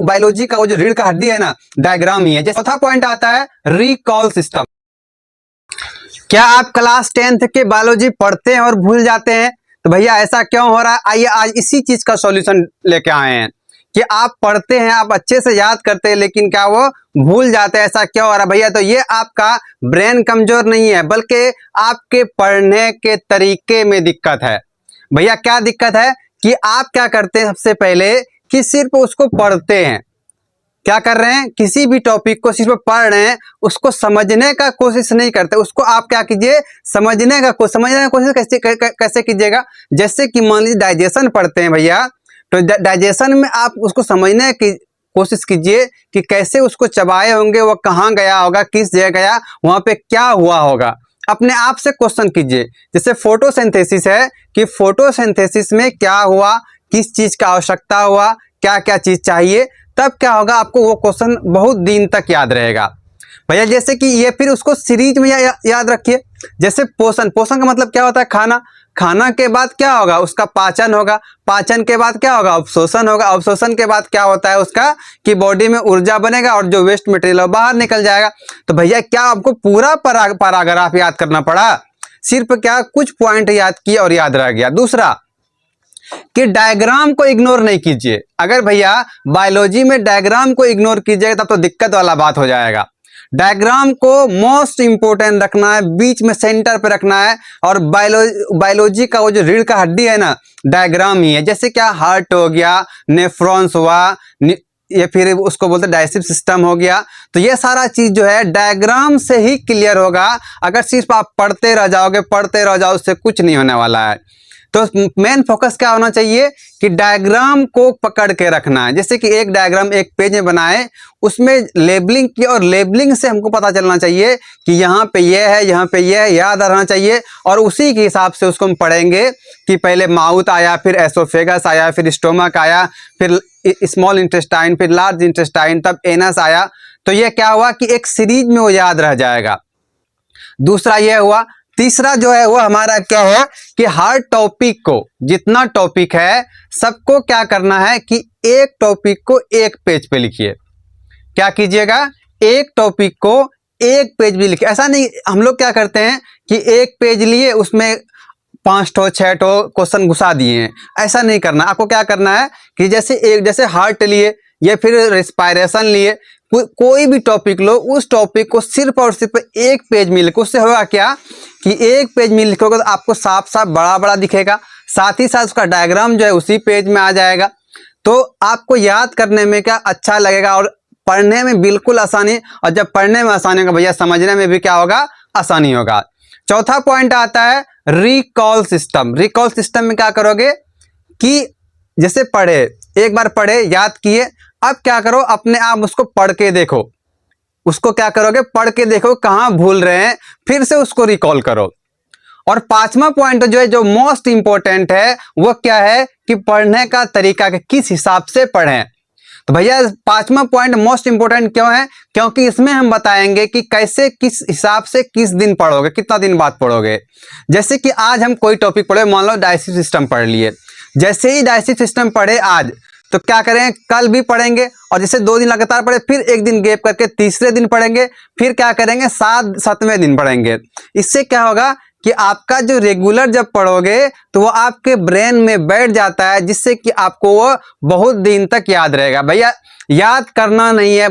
Biology का वो जो रीढ़ का हड्डी है ना, डायग्राम ही है। जैसे चौथा पॉइंट आता है रिकॉल सिस्टम। क्या आप क्लास 10th के बायोलॉजी पढ़ते हैं और भूल जाते हैं? तो भैया ऐसा क्यों हो रहा है? आइए आज इसी चीज का सॉल्यूशन लेके आए हैं कि आप पढ़ते हैं, आप अच्छे से याद करते हैं, लेकिन क्या वो भूल जाते हैं। ऐसा क्यों हो रहा है भैया? तो ये आपका ब्रेन कमजोर नहीं है, बल्कि आपके पढ़ने के तरीके में दिक्कत है। भैया क्या दिक्कत है कि आप क्या करते हैं, सबसे पहले कि सिर्फ उसको पढ़ते हैं। क्या कर रहे हैं? किसी भी टॉपिक को सिर्फ पढ़ रहे हैं, उसको समझने का कोशिश नहीं करते। उसको आप क्या कीजिए, समझने का कोशिश कैसे कीजिएगा? जैसे कि मान लीजिए डाइजेशन पढ़ते हैं भैया, तो डाइजेशन में आप उसको समझने की कोशिश कीजिए कि कैसे उसको चबाए होंगे, वो कहाँ गया होगा, किस जगह गया, वहां पे क्या हुआ होगा। अपने आप से क्वेश्चन कीजिए। जैसे फोटोसिंथेसिस है कि फोटोसिंथेसिस में क्या हुआ, किस चीज का आवश्यकता हुआ, क्या क्या चीज चाहिए, तब क्या होगा, आपको वो क्वेश्चन बहुत दिन तक याद रहेगा भैया। जैसे कि ये फिर उसको सीरीज में याद रखिए। जैसे पोषण, पोषण का मतलब क्या होता है? खाना। खाना के बाद क्या होगा? उसका पाचन होगा। पाचन के बाद क्या होगा? अवशोषण होगा। अवशोषण के बाद क्या होता है उसका कि बॉडी में ऊर्जा बनेगा और जो वेस्ट मटेरियल है बाहर निकल जाएगा। तो भैया क्या आपको पूरा पैराग्राफ याद करना पड़ा? सिर्फ क्या कुछ पॉइंट याद किए और याद रह गया। दूसरा कि डायग्राम को इग्नोर नहीं कीजिए। अगर भैया बायोलॉजी में डायग्राम को इग्नोर कीजिएगा तब तो दिक्कत वाला बात हो जाएगा। डायग्राम को मोस्ट इंपोर्टेंट रखना है, बीच में सेंटर पे रखना है। और बायोलॉजी का वो जो रीढ़ का हड्डी है ना, डायग्राम ही है। जैसे क्या हार्ट हो गया, नेफ्रॉन्स हुआ, ये फिर उसको बोलते हैं डाइजेस्टिव सिस्टम हो गया। तो ये सारा चीज जो है डायग्राम से ही क्लियर होगा। अगर सिर्फ आप पढ़ते रह जाओ, उससे कुछ नहीं होने वाला है। तो मेन फोकस क्या होना चाहिए कि डायग्राम को पकड़ के रखना है। जैसे कि एक डायग्राम एक पेज में बनाए, उसमें लेबलिंग की, और लेबलिंग से हमको पता चलना चाहिए कि यहाँ पे ये है, यहाँ पे ये है, याद रहना चाहिए। और उसी के हिसाब से उसको हम पढ़ेंगे कि पहले माउथ आया, फिर एसोफेगस आया, फिर स्टोमक आया, फिर स्मॉल इंटेस्टाइन, फिर लार्ज इंटेस्टाइन, तब एनस आया। तो ये क्या हुआ कि एक सीरीज में वो याद रह जाएगा। दूसरा ये हुआ। तीसरा जो है वो हमारा क्या है कि हर टॉपिक को, जितना टॉपिक है सबको क्या करना है कि एक टॉपिक को एक पेज पे लिखिए। क्या कीजिएगा? एक टॉपिक को एक पेज भी लिखिए। ऐसा नहीं, हम लोग क्या करते हैं कि एक पेज लिए, उसमें 5 ठो 6 ठो क्वेश्चन घुसा दिए हैं। ऐसा नहीं करना। आपको क्या करना है कि जैसे हार्ट लिए या फिर रेस्पिरेशन लिए, कोई भी टॉपिक लो, उस टॉपिक को सिर्फ और सिर्फ एक पेज में लिखो। उससे होगा क्या कि एक पेज में लिखोगे तो आपको साफ साफ बड़ा बड़ा दिखेगा, साथ ही साथ उसका डायग्राम जो है उसी पेज में आ जाएगा। तो आपको याद करने में क्या अच्छा लगेगा और पढ़ने में बिल्कुल आसानी। और जब पढ़ने में आसानी होगा भैया, समझने में भी क्या होगा? आसानी होगा। चौथा पॉइंट आता है रिकॉल सिस्टम। रिकॉल सिस्टम में क्या करोगे कि जैसे पढ़े, एक बार पढ़े, याद किए, अब क्या करो, अपने आप उसको पढ़ के देखो। उसको क्या करोगे? पढ़ के देखो कहाँ भूल रहे हैं, फिर से उसको रिकॉल करो। और पांचवा पॉइंट जो है, जो मोस्ट इंपॉर्टेंट है, वो क्या है कि पढ़ने का तरीका, के किस हिसाब से पढ़ें। तो भैया पांचवा पॉइंट मोस्ट इंपॉर्टेंट क्यों है? क्योंकि इसमें हम बताएंगे कि कैसे, किस हिसाब से, किस दिन पढ़ोगे, कितना दिन बाद पढ़ोगे। जैसे कि आज हम कोई टॉपिक पढ़े, मान लो डाइजेस्टिव सिस्टम पढ़ लिए। जैसे ही डाइजेस्टिव सिस्टम पढ़े आज, तो क्या करें, कल भी पढ़ेंगे। और जैसे 2 दिन लगातार पढ़े, फिर एक दिन गैप करके तीसरे दिन पढ़ेंगे। फिर क्या करेंगे, 7वें दिन पढ़ेंगे। इससे क्या होगा कि आपका जो रेगुलर जब पढ़ोगे तो वो आपके ब्रेन में बैठ जाता है, जिससे कि आपको वो बहुत दिन तक याद रहेगा। भैया याद करना नहीं है,